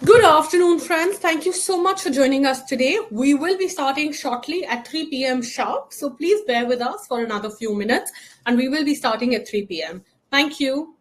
Good afternoon, friends. Thank you so much for joining us today. We will be starting shortly at 3 p.m. sharp. So please bear with us for another few minutes and we will be starting at 3 p.m. Thank you.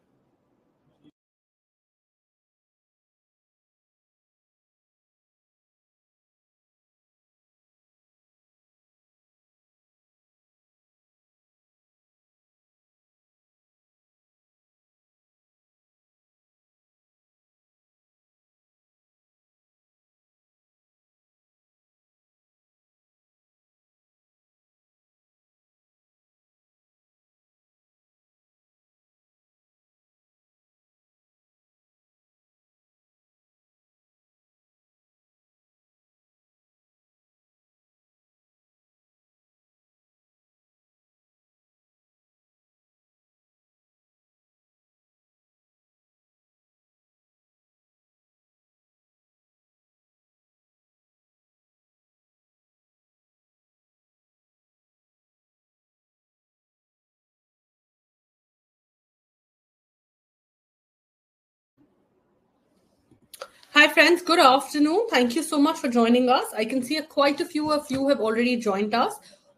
Hi, friends. Good afternoon. Thank you so much for joining us. I can see quite a few of you have already joined us.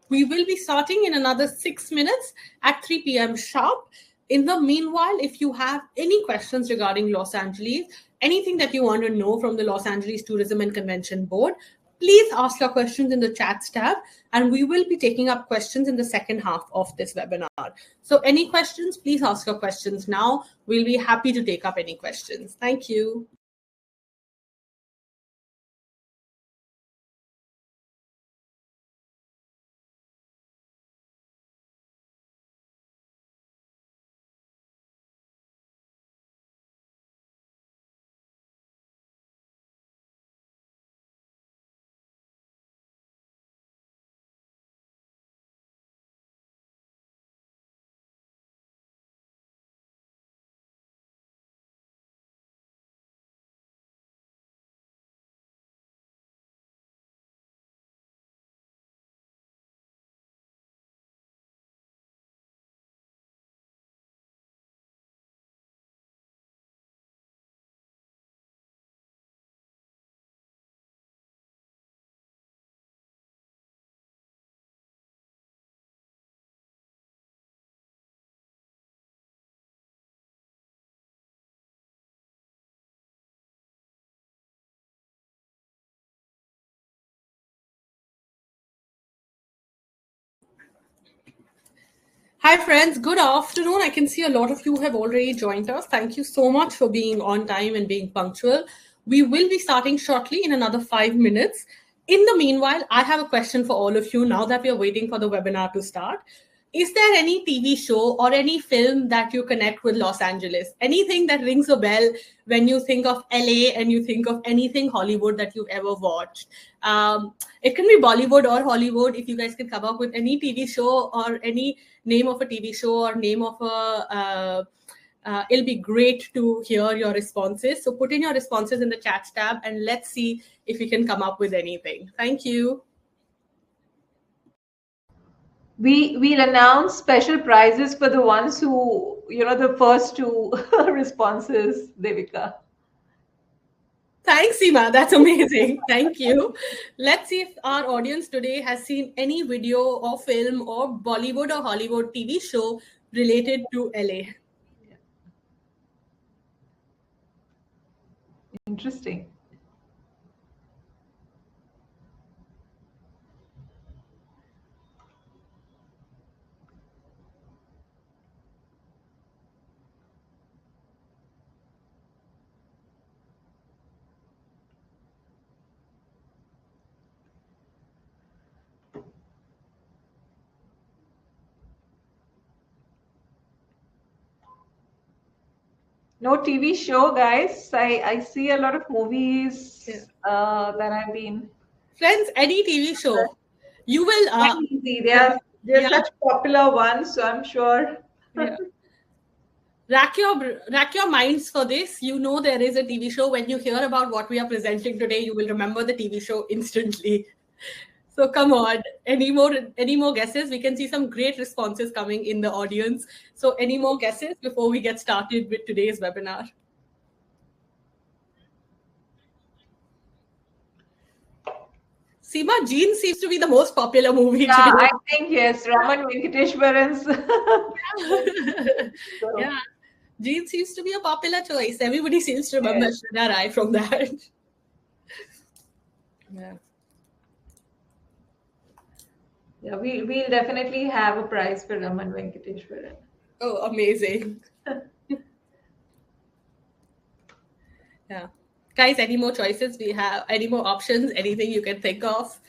We will be starting in another 6 minutes at 3 p.m. sharp. In the meanwhile, if you have any questions regarding Los Angeles, anything that you want to know from the Los Angeles Tourism and Convention Board, please ask your questions in the chats tab, and we will be taking up questions in the second half of this webinar. So, any questions, please ask your questions now. We'll be happy to take up any questions. Thank you. Hi, friends. Good afternoon. I can see a lot of you have already joined us. Thank you so much for being on time and being punctual. We will be starting shortly in another 5 minutes. In the meanwhile, I have a question for all of you now that we are waiting for the webinar to start. Is there any TV show or any film that you connect with Los Angeles? Anything that rings a bell when you think of LA and you think of anything Hollywood that you've ever watched? It can be Bollywood or Hollywood. If you guys can come up with any TV show or any name of a TV show or name of it'll be great to hear your responses. So put in your responses in the chat tab and let's see if we can come up with anything. Thank you. We'll announce special prizes for the ones who, the first two responses, Devika. Thanks, Seema. That's amazing. Thank you. Let's see if our audience today has seen any video or film or Bollywood or Hollywood TV show related to LA. Interesting. No TV show, guys. I see a lot of movies that I've been. Friends, any TV show. You will. Easy. They're such popular ones, so I'm sure. Yeah. Rack your minds for this. You know there is a TV show. When you hear about what we are presenting today, you will remember the TV show instantly. So come on, any more guesses? We can see some great responses coming in the audience. So any more guesses before we get started with today's webinar? Seema, Jean seems to be the most popular movie Yeah, today. I think yes, Raman Venkateshwaran's. So, Yeah, Jean seems to be a popular choice. Everybody seems to remember yes. Shreya Rai from that. Yeah. Yeah, we'll definitely have a prize for Raman Venkateshwaran. Oh, amazing. Yeah. Guys, any more choices? We have any more options? Anything you can think of?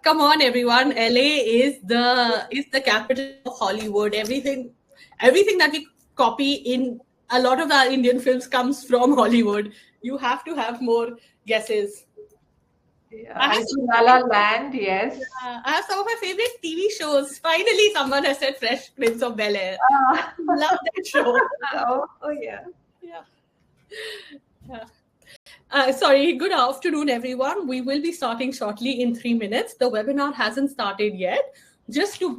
Come on, everyone. LA is the capital of Hollywood. Everything that we copy in a lot of our Indian films comes from Hollywood. You have to have more guesses. Yeah, I I have see La La Land, yes. I have some of my favorite TV shows. Finally, someone has said Fresh Prince of Bel Air. Ah. Love that show. Oh, yeah. Yeah. Yeah. Sorry, good afternoon, everyone. We will be starting shortly in 3 minutes. The webinar hasn't started yet.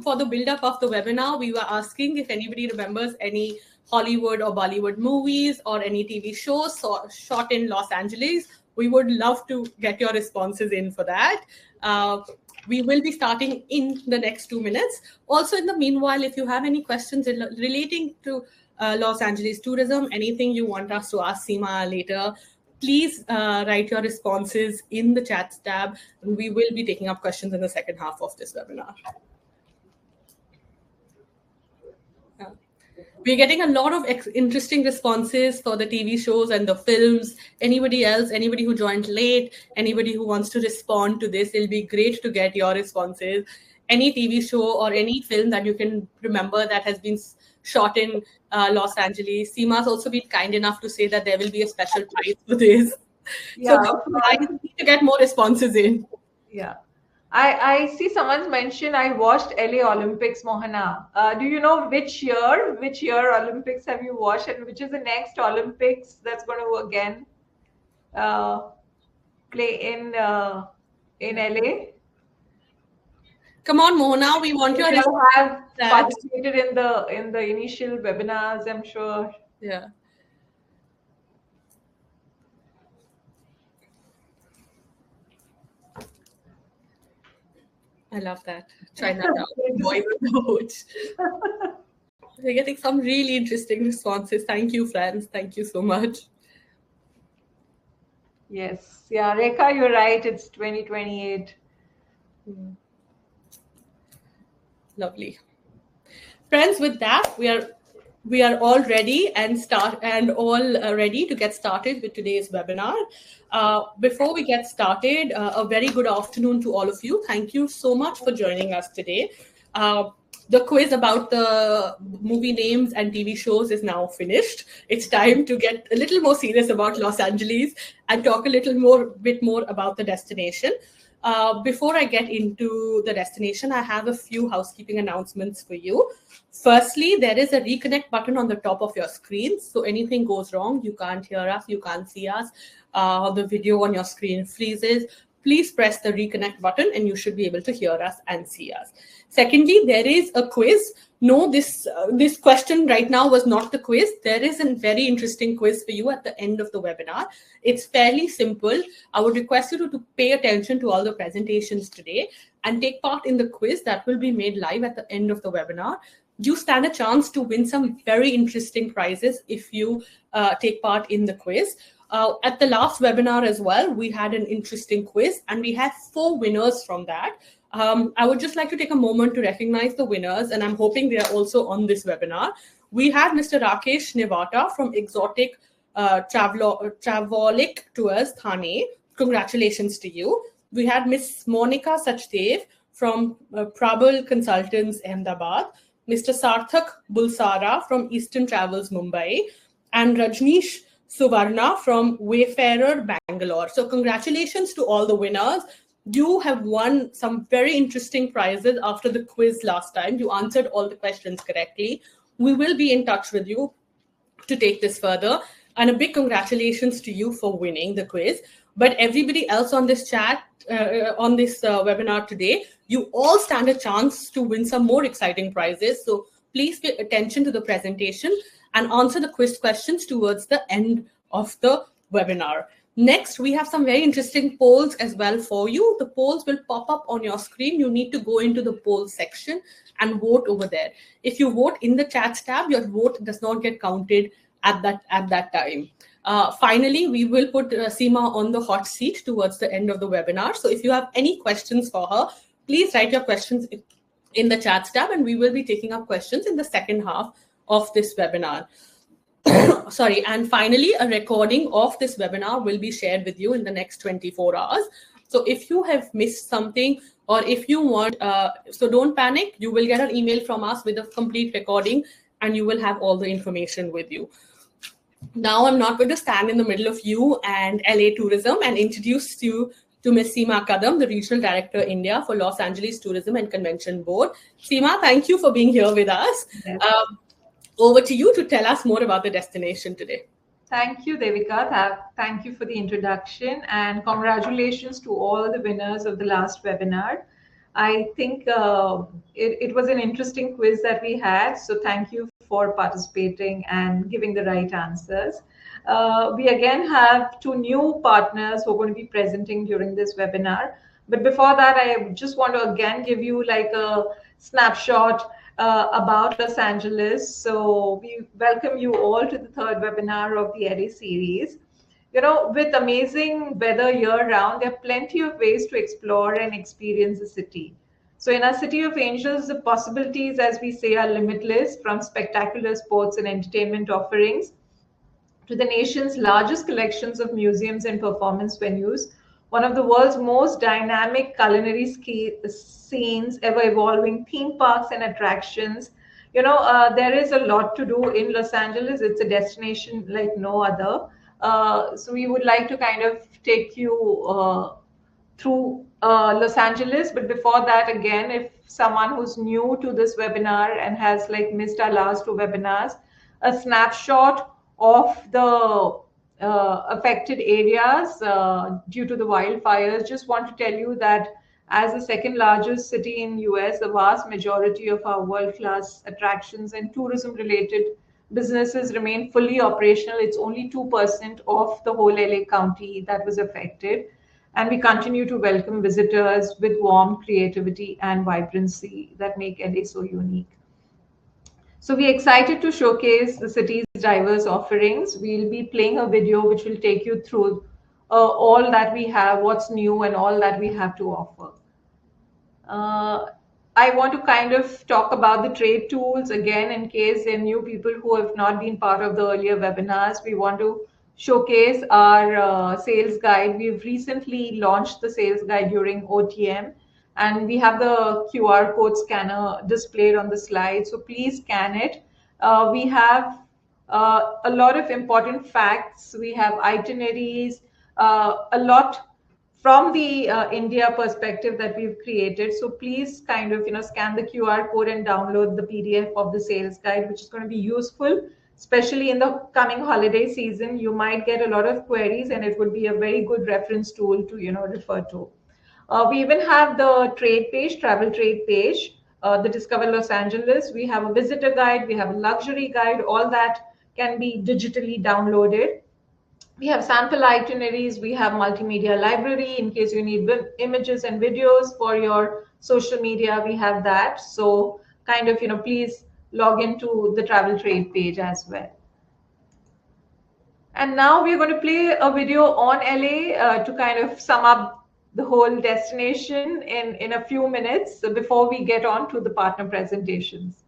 For the build-up of the webinar, we were asking if anybody remembers any Hollywood or Bollywood movies or any TV shows shot in Los Angeles. We would love to get your responses in for that. We will be starting in the next 2 minutes. Also, in the meanwhile, if you have any questions relating to Los Angeles tourism, anything you want us to ask Seema later, please write your responses in the chats tab. And we will be taking up questions in the second half of this webinar. We're getting a lot of interesting responses for the TV shows and the films. Anybody else, anybody who joined late, anybody who wants to respond to this, it'll be great to get your responses. Any TV show or any film that you can remember that has been shot in Los Angeles. Seema's also been kind enough to say that there will be a special prize for this. Yeah, So I need to get more responses in. yeah. I see someone's mentioned I watched LA Olympics, Mohana. Do you know which year Olympics have you watched, and which is the next Olympics that's going to again play in LA? Come on, Mona, we want your You have that. participated in the initial webinars, I'm sure. Yeah. I love that. Chinatown. Boy with We're getting some really interesting responses. Thank you, friends. Thank you so much. Yes. Yeah, Rekha, you're right. It's 2028. Lovely. Friends, with that, we are all ready and all ready to get started with today's webinar. Before we get started, a very good afternoon to all of you. Thank you so much for joining us today. The quiz about the movie names and TV shows is now finished. It's time to get a little more serious about Los Angeles and talk a bit more about the destination. Before I get into the destination, I have a few housekeeping announcements for you. Firstly, there is a reconnect button on the top of your screen. So anything goes wrong, you can't hear us, you can't see us, the video on your screen freezes, please press the reconnect button and you should be able to hear us and see us. Secondly, there is a quiz. No, this question right now was not the quiz. There is a very interesting quiz for you at the end of the webinar. It's fairly simple. I would request you to pay attention to all the presentations today and take part in the quiz that will be made live at the end of the webinar. You stand a chance to win some very interesting prizes if you take part in the quiz. At the last webinar as well, we had an interesting quiz and we had 4 winners from that. I would just like to take a moment to recognize the winners, and I'm hoping they are also on this webinar. We had Mr. Rakesh Nevata from Exotic Travolic Tours, Thane. Congratulations to you. We had Miss Monica Sachdev from Prabal Consultants, Ahmedabad. Mr. Sarthak Bulsara from Eastern Travels, Mumbai. And Rajneesh Suvarna from Wayfarer, Bangalore. So congratulations to all the winners. You have won some very interesting prizes after the quiz last time. You answered all the questions correctly. We will be in touch with you to take this further. And a big congratulations to you for winning the quiz. But everybody else on this chat, on this webinar today, you all stand a chance to win some more exciting prizes. So please pay attention to the presentation and answer the quiz questions towards the end of the webinar. Next, we have some very interesting polls as well for you. The polls will pop up on your screen. You need to go into the poll section and vote over there. If you vote in the chats tab, your vote does not get counted at that time. Finally, we will put Seema on the hot seat towards the end of the webinar. So if you have any questions for her, please write your questions in the chats tab, and we will be taking up questions in the second half of this webinar. Sorry, and finally, a recording of this webinar will be shared with you in the next 24 hours. So if you have missed something, or if you want, so don't panic, you will get an email from us with a complete recording, and you will have all the information with you. Now, I'm not going to stand in the middle of you and LA Tourism and introduce you to Ms. Seema Kadam, the Regional Director India for Los Angeles Tourism and Convention Board. Seema, thank you for being here with us. Yes. Over to you to tell us more about the destination today. Thank you, Devika. Thank you for the introduction, and congratulations to all the winners of the last webinar. I think it was an interesting quiz that we had, so thank you for participating and giving the right answers. We again have 2 new partners who are going to be presenting during this webinar. But before that, I just want to again give you like a snapshot about Los Angeles. So we welcome you all to the 3rd webinar of the LA series. You know, with amazing weather year-round, there are plenty of ways to explore and experience the city. So in our City of Angels, the possibilities, as we say, are limitless, from spectacular sports and entertainment offerings to the nation's largest collections of museums and performance venues, one of the world's most dynamic culinary scenes, ever-evolving theme parks and attractions. You know, there is a lot to do in Los Angeles. It's a destination like no other. So we would like to kind of take you through Los Angeles. But before that, again, if someone who's new to this webinar and has like missed our last 2 webinars, a snapshot of the affected areas due to the wildfires. Just want to tell you that as the 2nd largest city in US, the vast majority of our world-class attractions and tourism-related businesses remain fully operational. It's only 2% of the whole LA County that was affected. And we continue to welcome visitors with warmth, creativity, and vibrancy that make LA so unique. So we're excited to showcase the city's diverse offerings. We'll be playing a video which will take you through all that we have, what's new, and all that we have to offer. I want to kind of talk about the trade tools again, in case there are new people who have not been part of the earlier webinars. We want to showcase our sales guide. We've recently launched the sales guide during OTM, and we have the QR code scanner displayed on the slide. So please scan it. We have a lot of important facts. We have itineraries, a lot from the India perspective that we've created. So please kind of, scan the QR code and download the PDF of the sales guide, which is going to be useful, especially in the coming holiday season. You might get a lot of queries, and it would be a very good reference tool to, refer to. We even have the trade page, travel trade page, the Discover Los Angeles. We have a visitor guide, we have a luxury guide, all that can be digitally downloaded. We have sample itineraries, we have multimedia library in case you need images and videos for your social media, we have that. So kind of, please log into the travel trade page as well. And now we're going to play a video on LA to kind of sum up the whole destination in a few minutes before we get on to the partner presentations.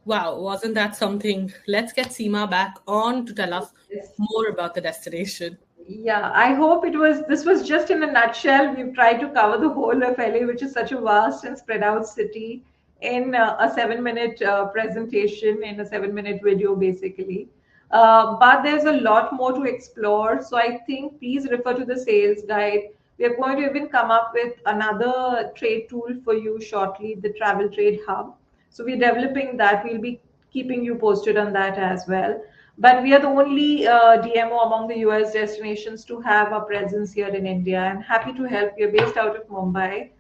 Wow, wasn't that something? Let's get Seema back on to tell us Yes. more about the destination. Yeah, I hope this was just in a nutshell. We've tried to cover the whole of LA, which is such a vast and spread out city, in a 7 minute presentation, in a 7 minute video, basically. But there's a lot more to explore. So I think please refer to the sales guide. We are going to even come up with another trade tool for you shortly, the Travel Trade Hub. So we're developing that. We'll be keeping you posted on that as well. But we are the only DMO among the US destinations to have a presence here in India. I'm happy to help. We are based out of Mumbai.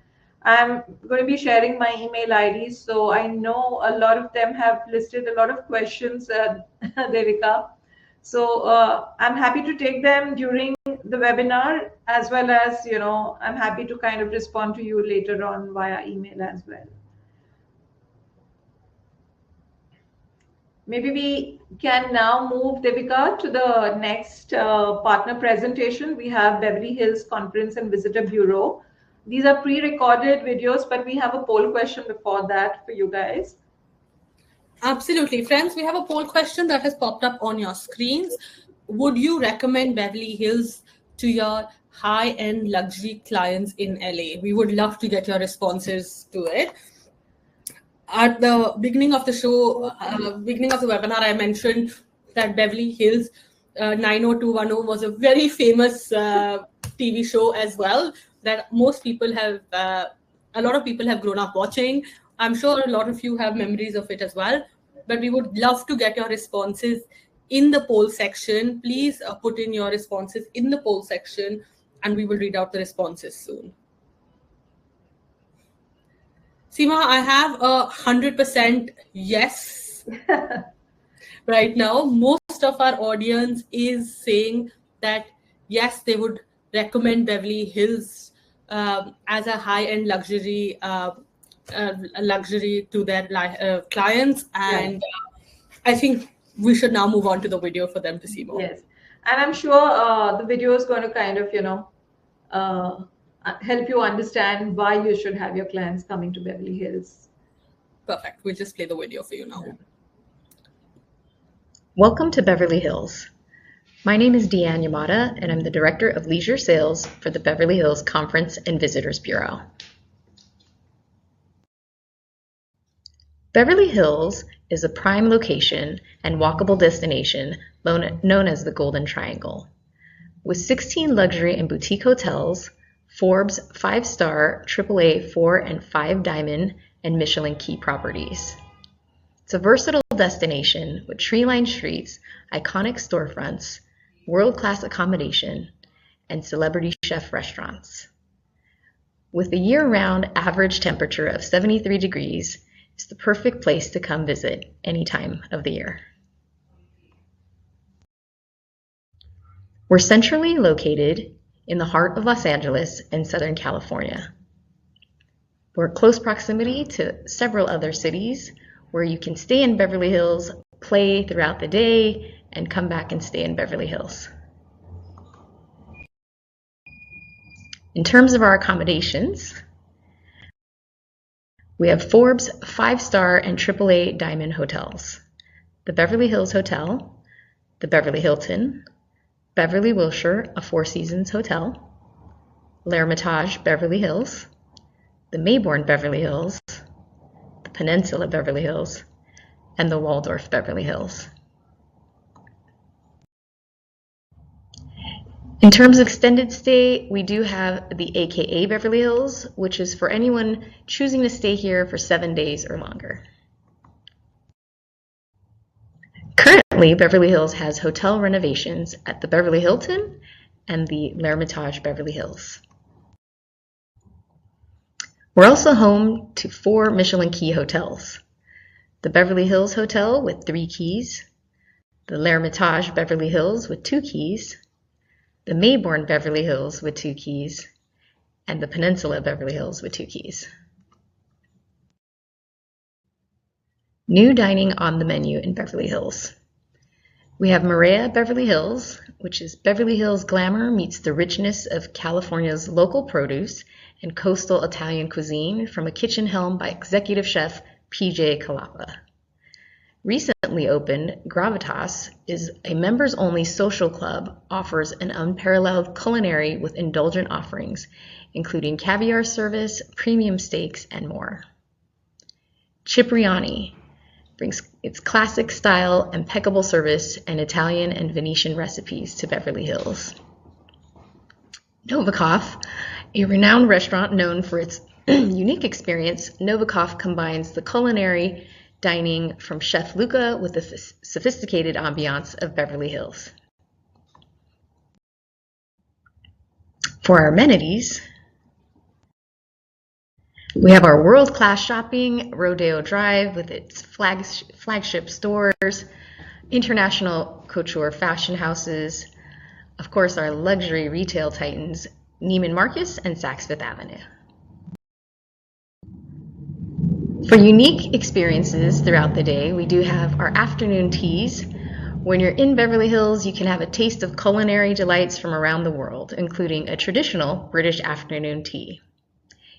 I'm going to be sharing my email ID. So I know a lot of them have listed a lot of questions, Devika. So I'm happy to take them during the webinar, as well as, I'm happy to kind of respond to you later on via email as well. Maybe we can now move, Devika, to the next partner presentation. We have Beverly Hills Conference and Visitor Bureau. These are pre-recorded videos, but we have a poll question before that for you guys. Absolutely. Friends, we have a poll question that has popped up on your screens. Would you recommend Beverly Hills to your high-end luxury clients in LA? We would love to get your responses to it. At the beginning of the show, beginning of the webinar, I mentioned that Beverly Hills 90210 was a very famous TV show as well, that most people have, a lot of people have grown up watching. I'm sure a lot of you have memories of it as well, but we would love to get your responses in the poll section. Please put in your responses in the poll section, and we will read out the responses soon. Seema, I have 100% yes right now. Most of our audience is saying that yes, they would recommend Beverly Hills as a high-end luxury to their clients, and I think we should now move on to the video for them to see more. Yes, and I'm sure the video is going to kind of, help you understand why you should have your clients coming to Beverly Hills. Perfect. We'll just play the video for you now. Welcome to Beverly Hills. My name is Deanne Yamada, and I'm the Director of Leisure Sales for the Beverly Hills Conference and Visitors Bureau. Beverly Hills is a prime location and walkable destination known as the Golden Triangle. With 16 luxury and boutique hotels, Forbes 5-star, AAA 4 and 5 diamond, and Michelin key properties. It's a versatile destination with tree-lined streets, iconic storefronts, world-class accommodation, and celebrity chef restaurants. With a year-round average temperature of 73 degrees, it's the perfect place to come visit any time of the year. We're centrally located in the heart of Los Angeles and Southern California. We're in close proximity to several other cities where you can stay in Beverly Hills, play throughout the day, and come back and stay in Beverly Hills. In terms of our accommodations, we have Forbes 5-star and AAA diamond hotels, the Beverly Hills Hotel, the Beverly Hilton, Beverly Wilshire, a Four Seasons hotel, L'Hermitage Beverly Hills, the Maybourne Beverly Hills, the Peninsula Beverly Hills, and the Waldorf Beverly Hills. In terms of extended stay, we do have the AKA Beverly Hills, which is for anyone choosing to stay here for 7 days or longer. Currently, Beverly Hills has hotel renovations at the Beverly Hilton and the L'Hermitage Beverly Hills. We're also home to 4 Michelin key hotels: the Beverly Hills Hotel with 3 keys, the L'Hermitage Beverly Hills with 2 keys, the Maybourne Beverly Hills with 2 keys, and the Peninsula Beverly Hills with 2 keys. New dining on the menu in Beverly Hills. We have Marea Beverly Hills, which is Beverly Hills glamour meets the richness of California's local produce and coastal Italian cuisine from a kitchen helmed by executive chef PJ Calapa. Recently opened, Gravitas is a members-only social club, offers an unparalleled culinary with indulgent offerings, including caviar service, premium steaks, and more. Cipriani brings its classic style, impeccable service, and Italian and Venetian recipes to Beverly Hills. Novikov, a renowned restaurant known for its unique experience, Novikov combines the culinary dining from Chef Luca with the sophisticated ambiance of Beverly Hills. For our amenities, we have our world-class shopping, Rodeo Drive with its flagship stores, international couture fashion houses, of course our luxury retail titans, Neiman Marcus and Saks Fifth Avenue. For unique experiences throughout the day, we do have our afternoon teas. When you're in Beverly Hills, you can have a taste of culinary delights from around the world, including a traditional British afternoon tea.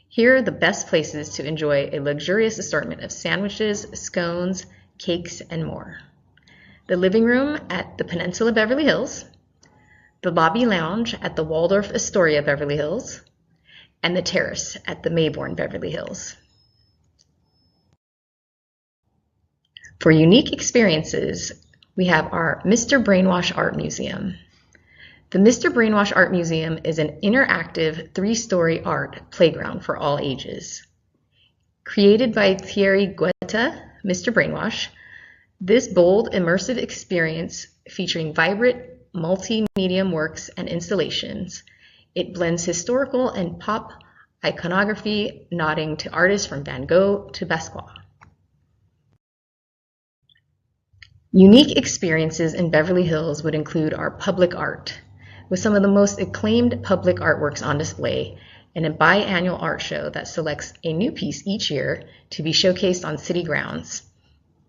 Here are the best places to enjoy a luxurious assortment of sandwiches, scones, cakes, and more. The living room at the Peninsula Beverly Hills, the lobby lounge at the Waldorf Astoria Beverly Hills, and the terrace at the Maybourne Beverly Hills. For unique experiences, we have our Mr. Brainwash Art Museum. The Mr. Brainwash Art Museum is an interactive 3-story art playground for all ages. Created by Thierry Guetta, Mr. Brainwash, this bold, immersive experience featuring vibrant, multi-medium works and installations, it blends historical and pop iconography, nodding to artists from Van Gogh to Basquiat. Unique experiences in Beverly Hills would include our public art, with some of the most acclaimed public artworks on display, and a biannual art show that selects a new piece each year to be showcased on city grounds.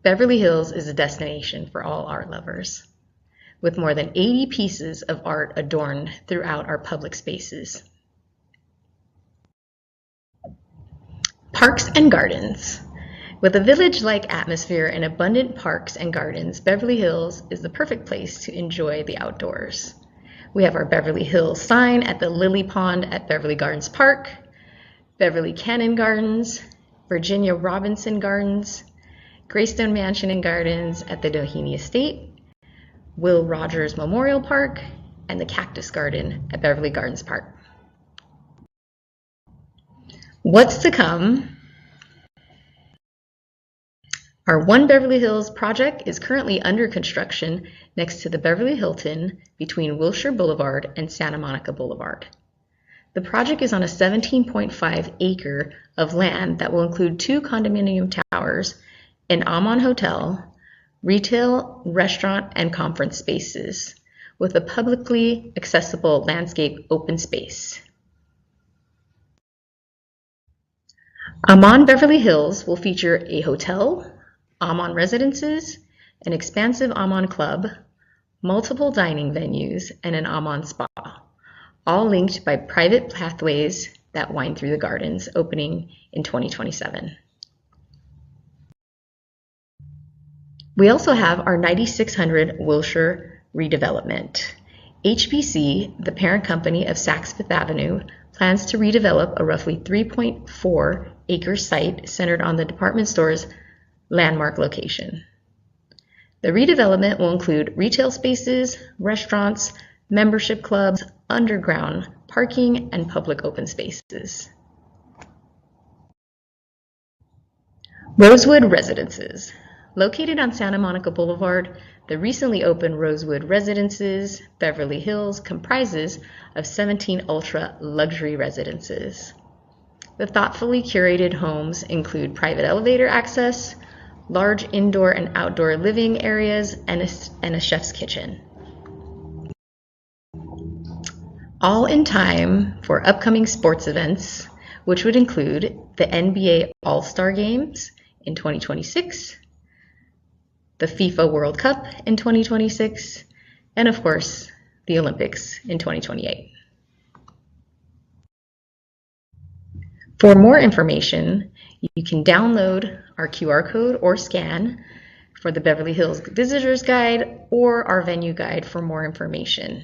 Beverly Hills is a destination for all art lovers, with more than 80 pieces of art adorned throughout our public spaces. Parks and gardens. With a village-like atmosphere and abundant parks and gardens, Beverly Hills is the perfect place to enjoy the outdoors. We have our Beverly Hills sign at the Lily Pond at Beverly Gardens Park, Beverly Cannon Gardens, Virginia Robinson Gardens, Greystone Mansion and Gardens at the Doheny Estate, Will Rogers Memorial Park, and the Cactus Garden at Beverly Gardens Park. What's to come? Our One Beverly Hills project is currently under construction next to the Beverly Hilton between Wilshire Boulevard and Santa Monica Boulevard. The project is on a 17.5 acre of land that will include 2 condominium towers, an Aman hotel, retail, restaurant, and conference spaces, with a publicly accessible landscape open space. Aman Beverly Hills will feature a hotel, Aman Residences, an expansive Aman Club, multiple dining venues, and an Aman Spa, all linked by private pathways that wind through the gardens, opening in 2027. We also have our 9600 Wilshire redevelopment. HBC, the parent company of Saks Fifth Avenue, plans to redevelop a roughly 3.4 acre site centered on the department store's landmark location. The redevelopment will include retail spaces, restaurants, membership clubs, underground parking, and public open spaces. Rosewood Residences. Located on Santa Monica Boulevard, the recently opened Rosewood Residences Beverly Hills comprises of 17 ultra luxury residences. The thoughtfully curated homes include private elevator access, large indoor and outdoor living areas, and a chef's kitchen. All in time for upcoming sports events, which would include the NBA All-Star Games in 2026, the FIFA World Cup in 2026, and of course, the Olympics in 2028. For more information, you can download our QR code or scan for the Beverly Hills Visitor's Guide or our venue guide for more information.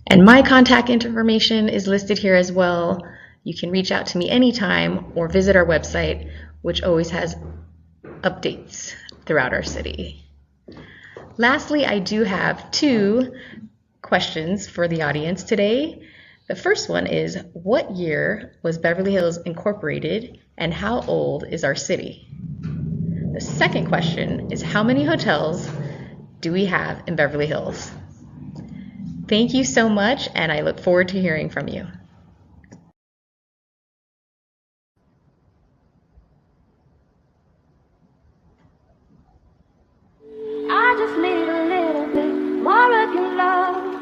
And my contact information is listed here as well. You can reach out to me anytime or visit our website, which always has updates throughout our city. Lastly, I do have 2 questions for the audience today. The first one is, what year was Beverly Hills incorporated and how old is our city? The second question is, how many hotels do we have in Beverly Hills? Thank you so much, and I look forward to hearing from you. I just need a little bit more of your love.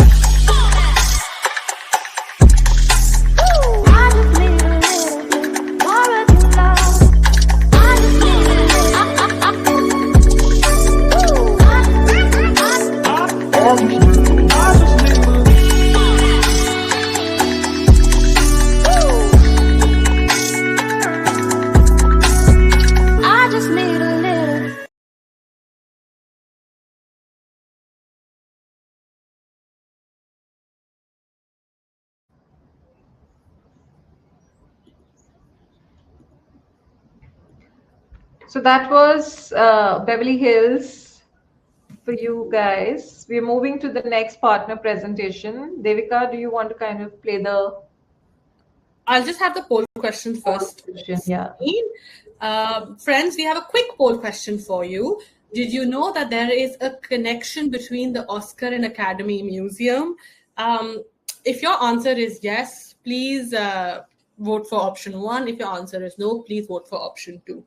I just need a little bit more of your love. I just need a little. I just need a little. So that was Beverly Hills for you guys. We're moving to the next partner presentation. Devika, do you want to kind of play the I'll just have the poll question first. Yeah. Friends, we have a quick poll question for you. Did you know that there is a connection between the Oscar and Academy Museum? If your answer is yes, please vote for option 1. If your answer is no, please vote for option 2.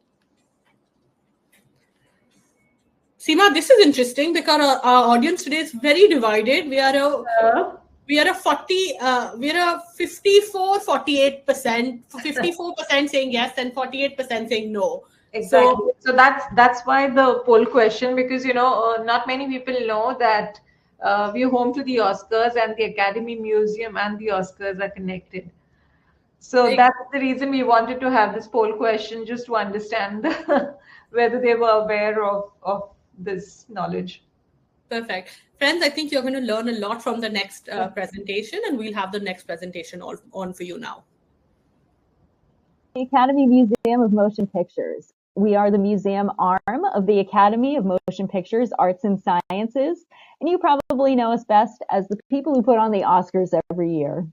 Seema, this is interesting because our audience today is very divided. We are a 54-48%, 54% saying yes and 48% saying no. Exactly. So that's why the poll question, because not many people know that we're home to the Oscars and the Academy Museum and the Oscars are connected. So that's the reason we wanted to have this poll question, just to understand whether they were aware of this knowledge. Perfect. Friends, I think you're going to learn a lot from the next presentation, and we'll have the next presentation on for you now. The Academy Museum of Motion Pictures. We are the museum arm of the Academy of Motion Pictures, Arts and Sciences, and you probably know us best as the people who put on the Oscars every year.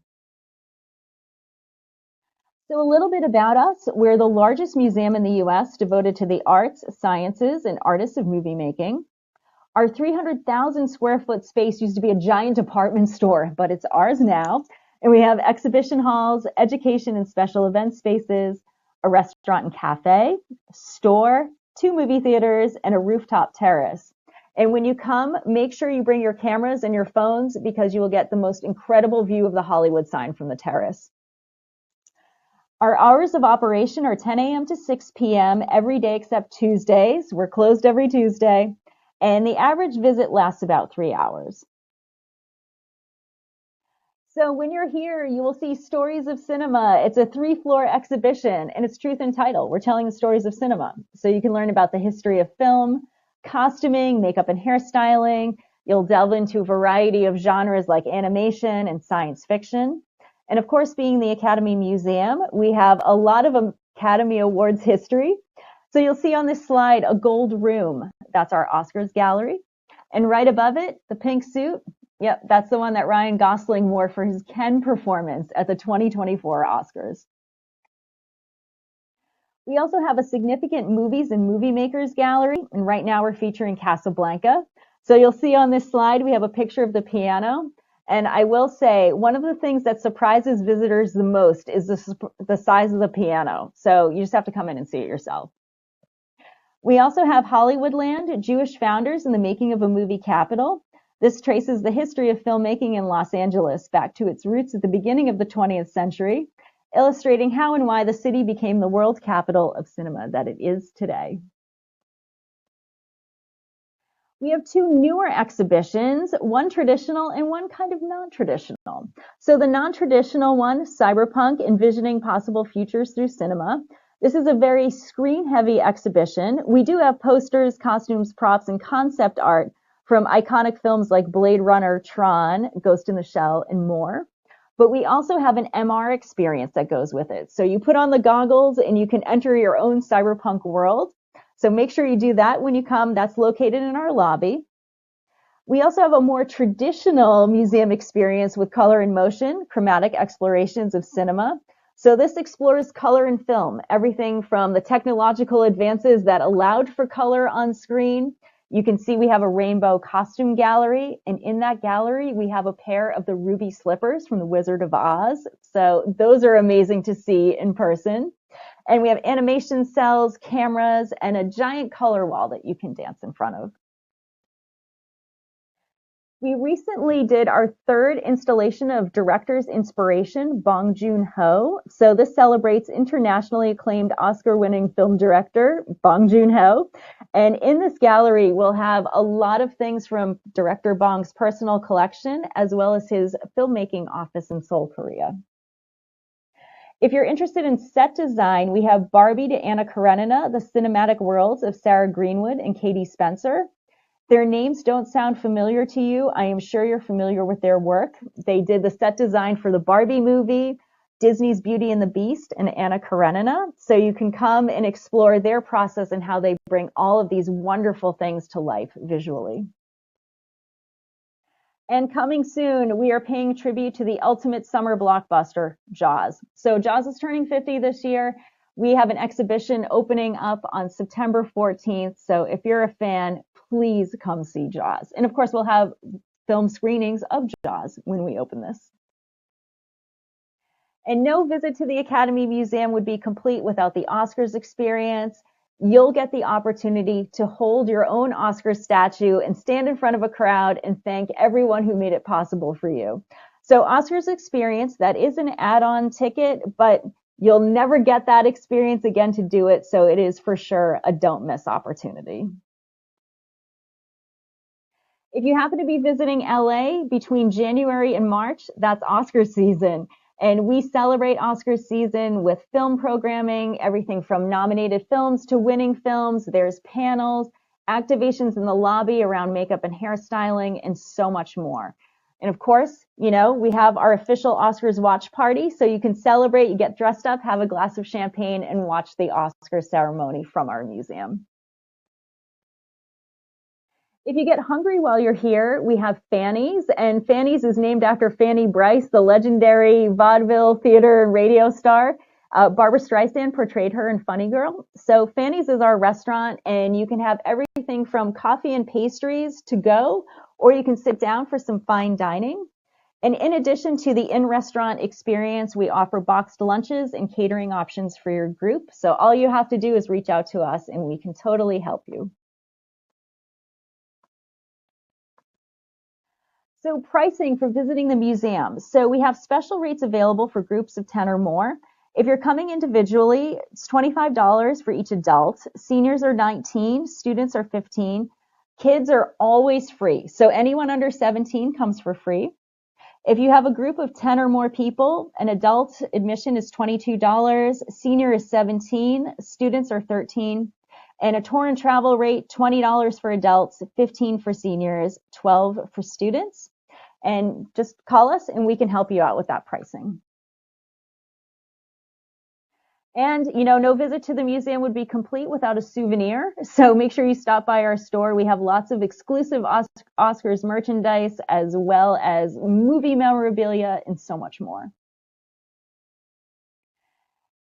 So a little bit about us. We're the largest museum in the U.S. devoted to the arts, sciences, and artists of movie making. Our 300,000 square foot space used to be a giant department store, but it's ours now. And we have exhibition halls, education and special event spaces, a restaurant and cafe, store, 2 movie theaters, and a rooftop terrace. And when you come, make sure you bring your cameras and your phones because you will get the most incredible view of the Hollywood sign from the terrace. Our hours of operation are 10 a.m. to 6 p.m. every day except Tuesdays. We're closed every Tuesday. And the average visit lasts about 3 hours. So when you're here, you will see Stories of Cinema. It's a 3-floor exhibition, and it's truth and title. We're telling the stories of cinema. So you can learn about the history of film, costuming, makeup and hairstyling. You'll delve into a variety of genres like animation and science fiction. And of course, being the Academy Museum, we have a lot of Academy Awards history. So you'll see on this slide a gold room. That's our Oscars gallery. And right above it, the pink suit. Yep, that's the one that Ryan Gosling wore for his Ken performance at the 2024 Oscars. We also have a significant movies and movie makers gallery. And right now we're featuring Casablanca. So you'll see on this slide, we have a picture of the piano. And I will say, one of the things that surprises visitors the most is the size of the piano. So you just have to come in and see it yourself. We also have Hollywoodland, Jewish founders in the making of a movie capital. This traces the history of filmmaking in Los Angeles back to its roots at the beginning of the 20th century, illustrating how and why the city became the world capital of cinema that it is today. We have 2 newer exhibitions, one traditional and one kind of non-traditional. So the non-traditional one, Cyberpunk, Envisioning Possible Futures Through Cinema. This is a very screen-heavy exhibition. We do have posters, costumes, props, and concept art from iconic films like Blade Runner, Tron, Ghost in the Shell, and more. But we also have an MR experience that goes with it. So you put on the goggles and you can enter your own cyberpunk world. So make sure you do that when you come. That's located in our lobby. We also have a more traditional museum experience with color and motion, chromatic explorations of cinema. So this explores color and film, everything from the technological advances that allowed for color on screen. You can see we have a rainbow costume gallery, and in that gallery, we have a pair of the ruby slippers from The Wizard of Oz. So those are amazing to see in person. And we have animation cells, cameras, and a giant color wall that you can dance in front of. We recently did our third installation of Director's Inspiration, Bong Joon-ho. So this celebrates internationally acclaimed Oscar-winning film director, Bong Joon-ho. And in this gallery, we'll have a lot of things from Director Bong's personal collection, as well as his filmmaking office in Seoul, Korea. If you're interested in set design, we have Barbie to Anna Karenina, The Cinematic Worlds of Sarah Greenwood and Katie Spencer. Their names don't sound familiar to you. I am sure you're familiar with their work. They did the set design for the Barbie movie, Disney's Beauty and the Beast, and Anna Karenina. So you can come and explore their process and how they bring all of these wonderful things to life visually. And coming soon, we are paying tribute to the ultimate summer blockbuster, Jaws. So Jaws is turning 50 this year. We have an exhibition opening up on September 14th. So if you're a fan, please come see Jaws. And of course, we'll have film screenings of Jaws when we open this. And no visit to the Academy Museum would be complete without the Oscars experience. You'll get the opportunity to hold your own Oscar statue and stand in front of a crowd and thank everyone who made it possible for you. So Oscars experience, that is an add-on ticket, but you'll never get that experience again to do it. So it is for sure a don't miss opportunity. If you happen to be visiting LA between January and March, that's Oscar season. And we celebrate Oscar season with film programming, everything from nominated films to winning films. There's panels, activations in the lobby around makeup and hairstyling, and so much more. And of course, you know, we have our official Oscars watch party, so you can celebrate, you get dressed up, have a glass of champagne, and watch the Oscar ceremony from our museum. If you get hungry while you're here, we have Fanny's, and Fanny's is named after Fanny Brice, the legendary vaudeville theater and radio star. Barbra Streisand portrayed her in Funny Girl. So Fanny's is our restaurant, and you can have everything from coffee and pastries to go, or you can sit down for some fine dining. And in addition to the in-restaurant experience, we offer boxed lunches and catering options for your group. So all you have to do is reach out to us, and we can totally help you. So pricing for visiting the museum. So we have special rates available for groups of 10 or more. If you're coming individually, it's $25 for each adult. Seniors are $19, students are $15. Kids are always free. So anyone under 17 comes for free. If you have a group of 10 or more people, an adult admission is $22, senior is $17, students are $13. And a tour and travel rate, $20 for adults, $15 for seniors, $12 for students. And just call us and we can help you out with that pricing. And, you know, no visit to the museum would be complete without a souvenir. So make sure you stop by our store. We have lots of exclusive Oscars merchandise, as well as movie memorabilia and so much more.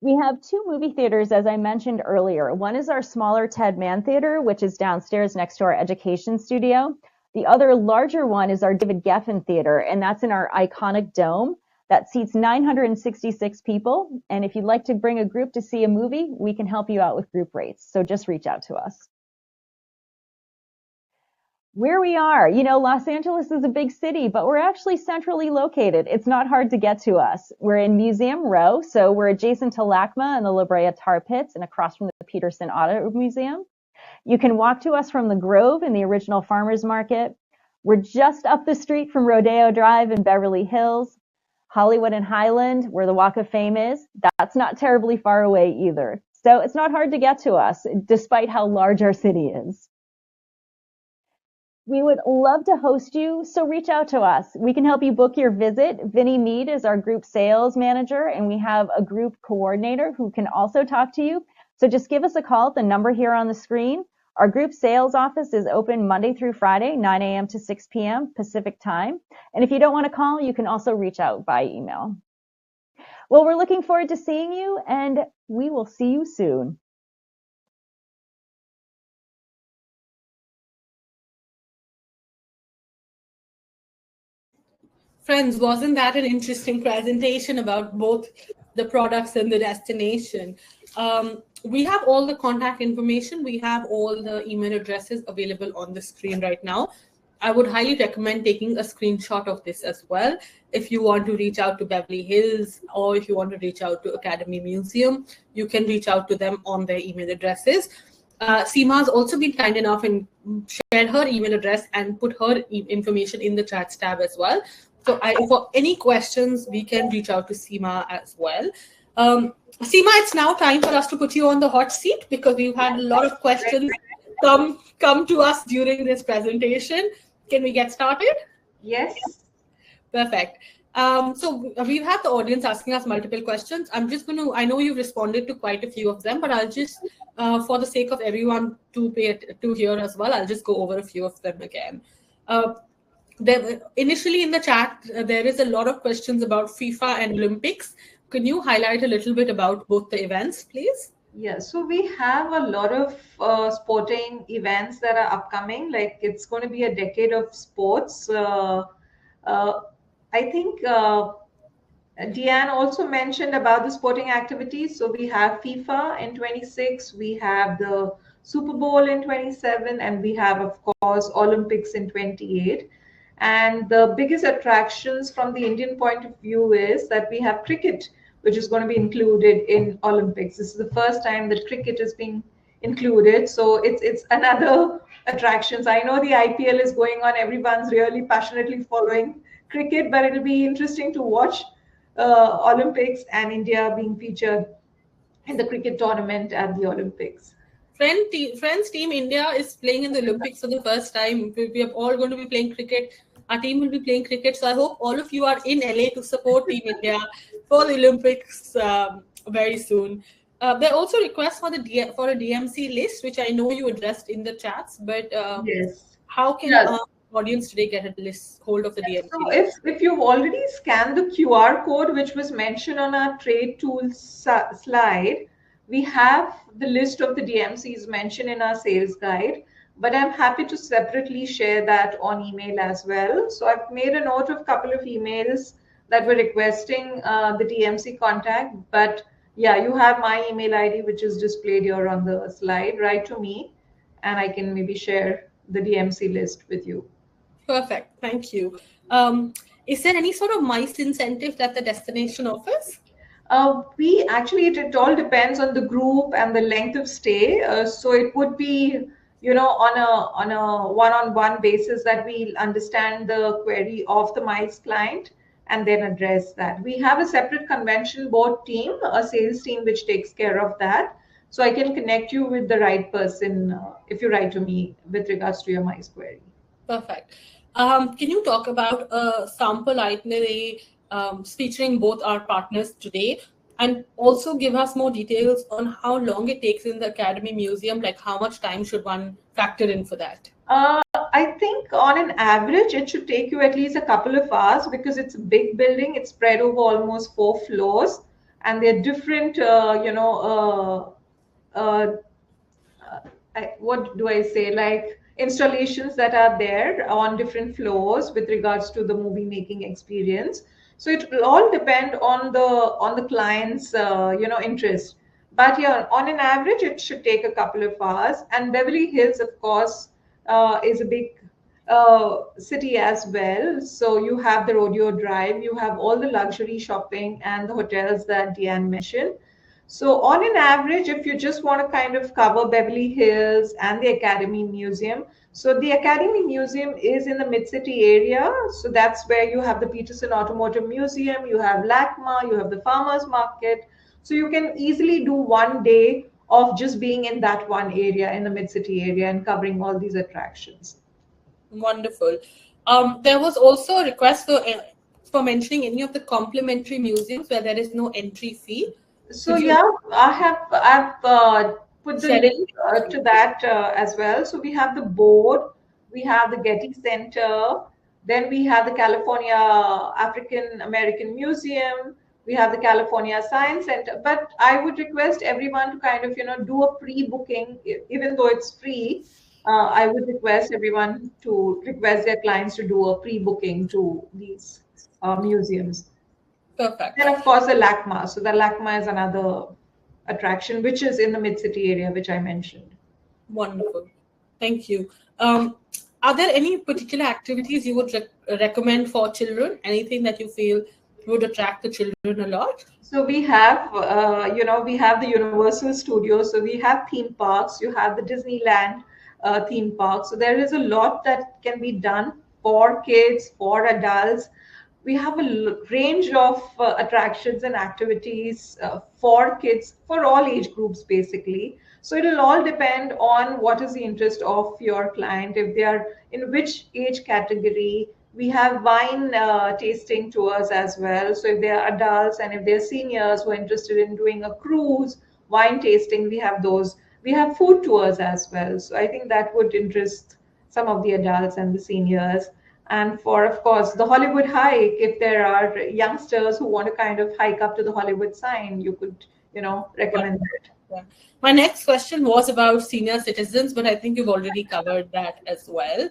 We have two movie theaters, as I mentioned earlier. One is our smaller Ted Mann Theater, which is downstairs next to our education studio. The other larger one is our David Geffen Theater, and that's in our iconic dome. That seats 966 people. And if you'd like to bring a group to see a movie, we can help you out with group rates. So just reach out to us. Where we are, you know, Los Angeles is a big city, but we're actually centrally located. It's not hard to get to us. We're in Museum Row, so we're adjacent to LACMA and the La Brea Tar Pits and across from the Peterson Auto Museum. You can walk to us from the Grove and the original Farmers Market. We're just up the street from Rodeo Drive in Beverly Hills. Hollywood and Highland, where the Walk of Fame is, that's not terribly far away either. So it's not hard to get to us, despite how large our city is. We would love to host you, so reach out to us. We can help you book your visit. Vinny Mead is our group sales manager, and we have a group coordinator who can also talk to you. So just give us a call at the number here on the screen. Our group sales office is open Monday through Friday, 9 a.m. to 6 p.m. Pacific time. And if you don't want to call, you can also reach out by email. Well, we're looking forward to seeing you, and we will see you soon. Friends, wasn't that an interesting presentation about both the products and the destination? We have all the contact information. We have all the email addresses available on the screen right now. I would highly recommend taking a screenshot of this as well. If you want to reach out to Beverly Hills or if you want to reach out to Academy Museum, you can reach out to them on their email addresses. Seema has also been kind enough and shared her email address and put her information in the chats tab as well. So for any questions, we can reach out to Seema as well. Seema, it's now time for us to put you on the hot seat because we've had a lot of questions come to us during this presentation. Can we get started? Yes. Perfect. So we've had the audience asking us multiple questions. I'm just going to, I know you've responded to quite a few of them, but I'll just, for the sake of everyone to hear as well, I'll just go over a few of them again. Initially in the chat, there is a lot of questions about FIFA and Olympics. Can you highlight a little bit about both the events, please? Yeah, so we have a lot of sporting events that are upcoming. Like it's going to be a decade of sports. I think Deanne also mentioned about the sporting activities. So we have FIFA in 26, we have the Super Bowl in 27, and we have, of course, Olympics in 28. And the biggest attractions from the Indian point of view is that we have cricket, which is going to be included in Olympics. This is the first time that cricket is being included. So it's another attractions. I know the IPL is going on. Everyone's really passionately following cricket, but it'll be interesting to watch Olympics and India being featured in the cricket tournament at the Olympics. Friends Team India is playing in the Olympics for the first time. We are all going to be playing cricket. Our team will be playing cricket. So I hope all of you are in LA to support Team India for the Olympics very soon. There are also requests for a DMC list, which I know you addressed in the chats, but yes. How can our audience today get a hold of the DMC so list? If you've already scanned the QR code, which was mentioned on our trade tools slide, we have the list of the DMCs mentioned in our sales guide, but I'm happy to separately share that on email as well. So I've made a note of a couple of emails that were requesting the DMC contact, but yeah, you have my email ID, which is displayed here on the slide. Write to me and I can maybe share the DMC list with you. Perfect. Thank you. Is there any sort of MICE incentive that the destination offers? We actually, it all depends on the group and the length of stay. So it would be, on a one-on-one basis that we'll understand the query of the MICE client and then address that. We have a separate convention board team, a sales team, which takes care of that. So I can connect you with the right person if you write to me with regards to your MICE query. Perfect. Can you talk about a sample itinerary featuring both our partners today, and also give us more details on how long it takes in the Academy Museum, like how much time should one factor in for that? I think on an average, it should take you at least a couple of hours because it's a big building. It's spread over almost 4 floors and there are different, what do I say, like installations that are there on different floors with regards to the movie making experience. So it will all depend on the client's interest. But yeah, on an average, it should take a couple of hours. And Beverly Hills, of course, is a big city as well. So you have the Rodeo Drive, you have all the luxury shopping and the hotels that Deanne mentioned. So on an average, if you just want to kind of cover Beverly Hills and the Academy Museum, so the Academy Museum is in the Mid-City area. So that's where you have the Peterson Automotive Museum, you have LACMA, you have the Farmers Market. So you can easily do one day of just being in that one area, in the mid-city area, and covering all these attractions. Wonderful. There was also a request for mentioning any of the complimentary museums where there is no entry fee. So Could you- yeah, I've put the Share it. link to that as well. So we have the board, we have the Getty Center, then we have the California African American Museum, we have the California Science Center. But I would request everyone to kind of do a pre-booking, even though it's free. I would request everyone to request their clients to do a pre-booking to these museums. Perfect. And of course, the LACMA. So the LACMA is another attraction, which is in the mid-city area, which I mentioned. Wonderful. Thank you. Are there any particular activities you would recommend for children? Anything that you feel would attract the children a lot? So we have, we have the Universal Studios. So we have theme parks. You have the Disneyland theme park. So there is a lot that can be done for kids, for adults. We have a range of attractions and activities for kids, for all age groups, basically. So it'll all depend on what is the interest of your client, if they are in which age category. We have wine tasting tours as well. So if they are adults and if they're seniors who are interested in doing a cruise, wine tasting, we have those. We have food tours as well. So I think that would interest some of the adults and the seniors. And for, of course, the Hollywood hike, if there are youngsters who want to kind of hike up to the Hollywood sign, you could, recommend that. Yeah. My next question was about senior citizens, but I think you've already covered that as well.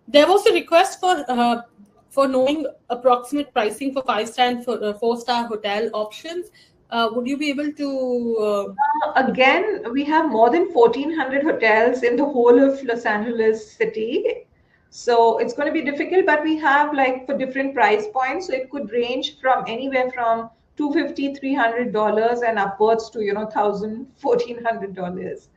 There was a request for knowing approximate pricing for 5-star and 4-star hotel options. Would you be able to? Again, we have more than 1,400 hotels in the whole of Los Angeles city. So it's going to be difficult, but we have for different price points. So it could range from anywhere from $250, $300 and upwards to, $1,000, $1,400.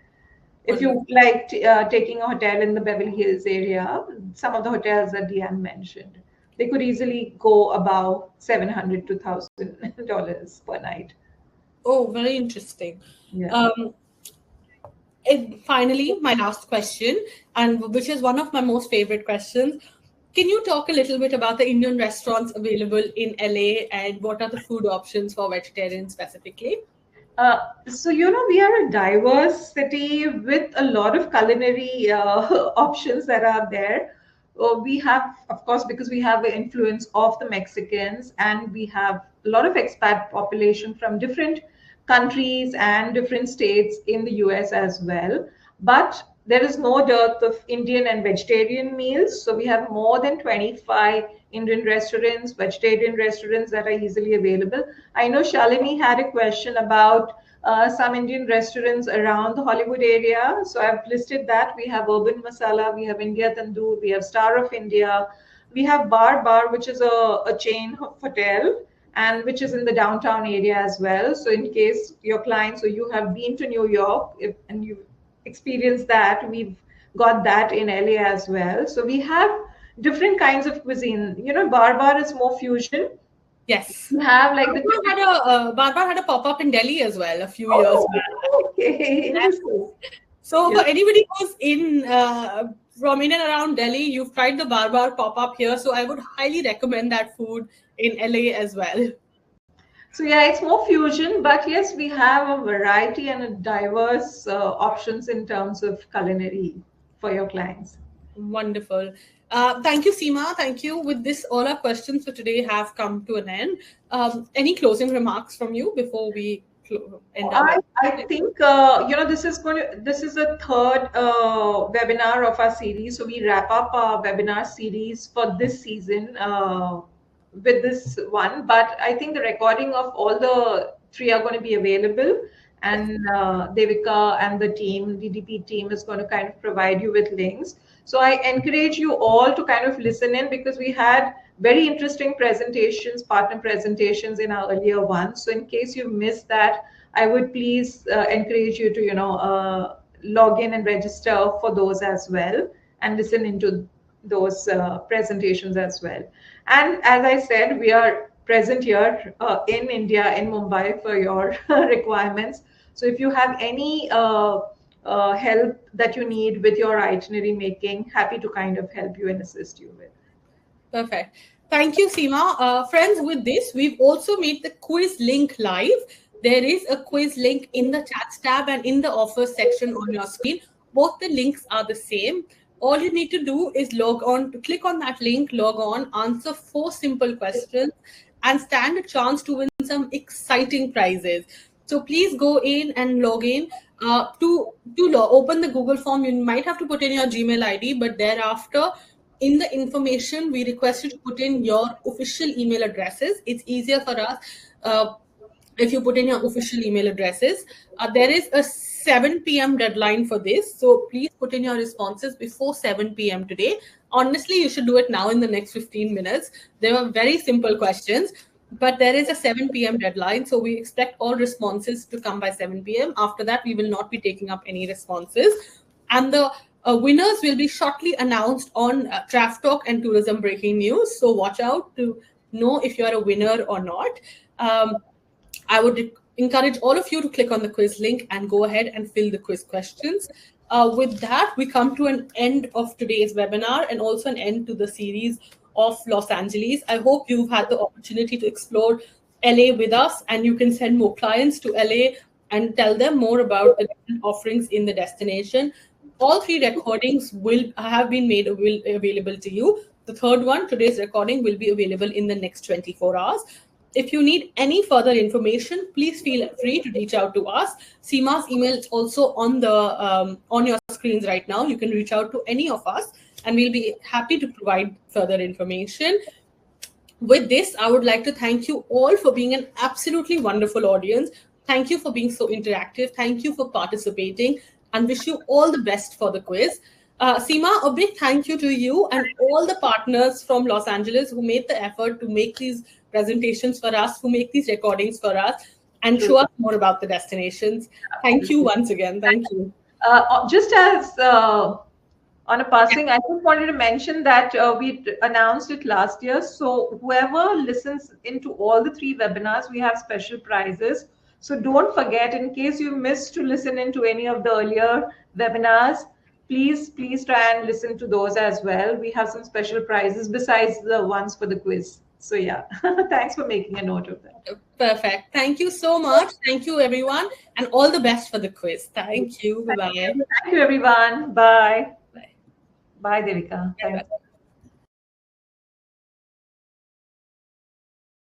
If you like taking a hotel in the Beverly Hills area, some of the hotels that Deanne mentioned, they could easily go above $700 to $1,000 per night. Oh, very interesting. Yeah. And finally, my last question, and which is one of my most favorite questions. Can you talk a little bit about the Indian restaurants available in LA and what are the food options for vegetarians specifically? So, we are a diverse city with a lot of culinary options that are there. We have, of course, because we have the influence of the Mexicans, and we have a lot of expat population from different countries and different states in the US as well. But there is no dearth of Indian and vegetarian meals. So we have more than 25 Indian restaurants, vegetarian restaurants that are easily available. I know Shalini had a question about some Indian restaurants around the Hollywood area. So I've listed that. We have Urban Masala, we have India Tandoor, we have Star of India, we have Bar, which is a chain hotel, and which is in the downtown area as well. So in case your clients or you have been to New York and you experienced that, we've got that in LA as well. So we have different kinds of cuisine. Bar is more fusion. Yes. We have Bar had a pop-up in Delhi as well a few years back. Okay. So for anybody who's from in and around Delhi, you've tried the Bar pop-up here. So I would highly recommend that food in LA as well. So yeah, it's more fusion, but yes, we have a variety and a diverse options in terms of culinary for your clients. Wonderful. Thank you, Seema. Thank you. With this, all our questions for today have come to an end. Any closing remarks from you before we end up? I think this is the third webinar of our series. So we wrap up our webinar series for this season with this one. But I think the recording of all the three are going to be available, and Devika and the team, DDP team, is going to kind of provide you with links. So I encourage you all to kind of listen in, because we had very interesting presentations, partner presentations in our earlier ones. So in case you missed that, I would please encourage you to, log in and register for those as well and listen into those presentations as well. And as I said, we are present here in India, in Mumbai, for your requirements. So if you have any help that you need with your itinerary making, happy to kind of help you and assist you with. Perfect. Thank you, Seema. Friends, with this, we've also made the quiz link live. There is a quiz link in the chats tab and in the offers section on your screen. Both the links are the same. All you need to do is log on, to click on that link, log on, answer 4 simple questions, and stand a chance to win some exciting prizes. So please go in and log in. Open the Google form, you might have to put in your Gmail ID, but thereafter, in the information, we request you to put in your official email addresses. It's easier for us if you put in your official email addresses. There is a 7 p.m. deadline for this, so please put in your responses before 7 p.m. today. Honestly, you should do it now in the next 15 minutes. They were very simple questions, but there is a 7 p.m. deadline, so we expect all responses to come by 7 p.m. After that, we will not be taking up any responses. And the winners will be shortly announced on Traf Talk and Tourism Breaking News. So watch out to know if you are a winner or not. I would encourage all of you to click on the quiz link and go ahead and fill the quiz questions. With that, we come to an end of today's webinar and also an end to the series of Los Angeles. I hope you've had the opportunity to explore LA with us, and you can send more clients to LA and tell them more about the different offerings in the destination. All 3 recordings will have been made available to you. The third one, today's recording, will be available in the next 24 hours. If you need any further information, please feel free to reach out to us. Seema's email is also on your screens right now. You can reach out to any of us, and we'll be happy to provide further information. With this, I would like to thank you all for being an absolutely wonderful audience. Thank you for being so interactive. Thank you for participating, and wish you all the best for the quiz. Seema, a big thank you to you and all the partners from Los Angeles who made the effort to make these presentations for us, who make these recordings for us, and show us more about the destinations. Thank you once again. Thank you. Just as on a passing, I just wanted to mention that we announced it last year. So whoever listens into all the 3 webinars, we have special prizes. So don't forget, in case you missed to listen into any of the earlier webinars, please try and listen to those as well. We have some special prizes besides the ones for the quiz. So yeah, thanks for making a note of that. Perfect. Thank you so much. Thank you, everyone, and all the best for the quiz. Thank you. Bye-bye. Thank you, everyone. Bye. Bye. Bye, Devika. Bye-bye.